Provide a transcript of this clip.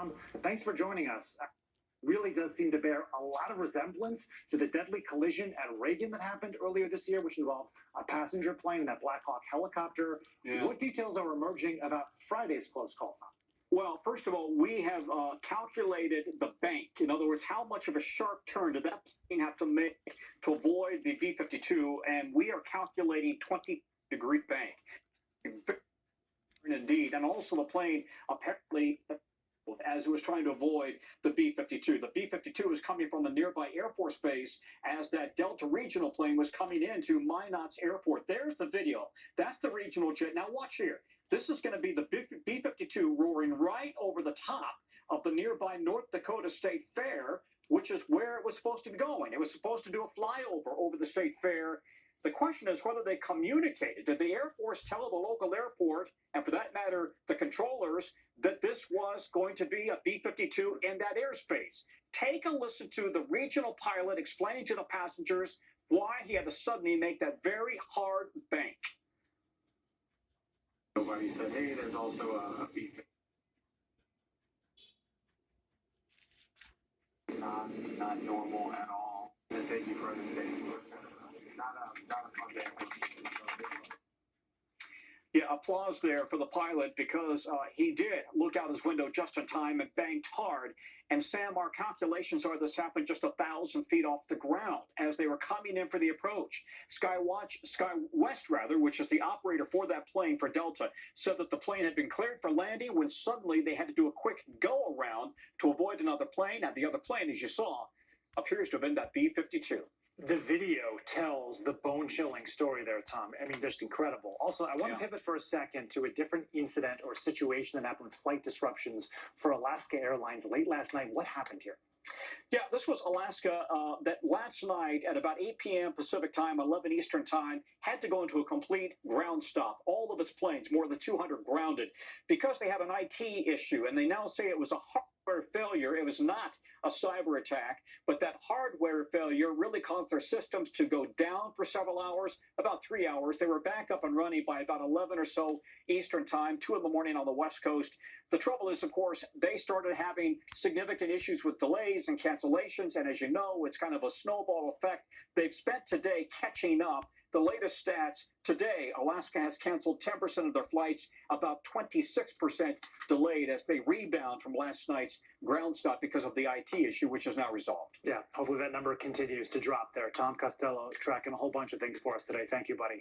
Tom, thanks for joining us. Really does seem to bear a lot of resemblance to the deadly collision at Reagan that happened earlier this year, which involved a passenger plane and that Black Hawk helicopter. Yeah. What details are emerging about Friday's close call, Tom? Well, first of all, we have calculated the bank. In other words, how much of a sharp turn did that plane have to make to avoid the B-52? And we are calculating 20-degree bank. Indeed. And also the plane apparently, as it was trying to avoid the B-52. The B-52 was coming from the nearby Air Force Base as that Delta regional plane was coming into Minot's airport. There's the video. That's the regional jet. Now watch here. This is going to be the B-52 roaring right over the top of the nearby North Dakota State Fair, which is where it was supposed to be going. It was supposed to do a flyover over the State Fair. The question is whether they communicated. Did the Air Force tell the local airport, and for that matter, the controllers, that this was going to be a B-52 in that airspace? Take a listen to the regional pilot explaining to the passengers why he had to suddenly make that very hard bank. Nobody said, hey, there's also a B-52. Not normal at all. And thank you for understanding. Not a fun day. Yeah, applause there for the pilot because he did look out his window just in time and banked hard. And Sam, our calculations are this happened just 1,000 feet off the ground as they were coming in for the approach. SkyWest, which is the operator for that plane for Delta, said that the plane had been cleared for landing when suddenly they had to do a quick go around to avoid another plane. Now, the other plane, as you saw, appears to have been that B-52. The video tells the bone-chilling story there, Tom. I mean, just incredible. Also, I want to pivot for a second to a different incident or situation that happened with flight disruptions for Alaska Airlines late last night. What happened here? Yeah, this was Alaska that last night at about 8 p.m. Pacific time, 11 Eastern time, had to go into a complete ground stop. All of its planes, more than 200, grounded because they have an IT issue, and they now say it was a hardware failure. It was not a cyber attack, but that hardware failure really caused their systems to go down for several hours, about 3 hours. They were back up and running by about 11 or so Eastern time, 2 in the morning on the West Coast. The trouble is, of course, they started having significant issues with delays and cancellations, and as you know, it's kind of a snowball effect. They've spent today catching up. The latest stats today, Alaska has canceled 10% of their flights, about 26% delayed as they rebound from last night's ground stop because of the IT issue, which is now resolved. Yeah, hopefully that number continues to drop there. Tom Costello tracking a whole bunch of things for us today. Thank you, buddy.